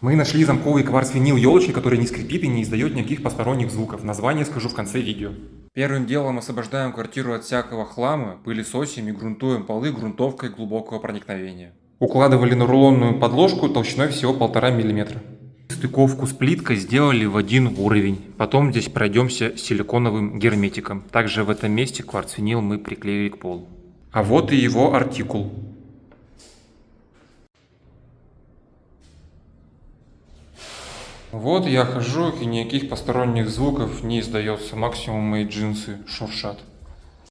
Мы нашли замковый кварц-винил елочки, который не скрипит и не издает никаких посторонних звуков. Название скажу в конце видео. Первым делом освобождаем квартиру от всякого хлама, пылесосим и грунтуем полы грунтовкой глубокого проникновения. Укладывали на рулонную подложку толщиной всего 1,5 мм. Стыковку с плиткой сделали в один уровень. Потом здесь пройдемся силиконовым герметиком. Также в этом месте кварц-винил мы приклеили к полу. А вот и его артикул. Вот я хожу, и никаких посторонних звуков не издается. Максимум мои джинсы шуршат.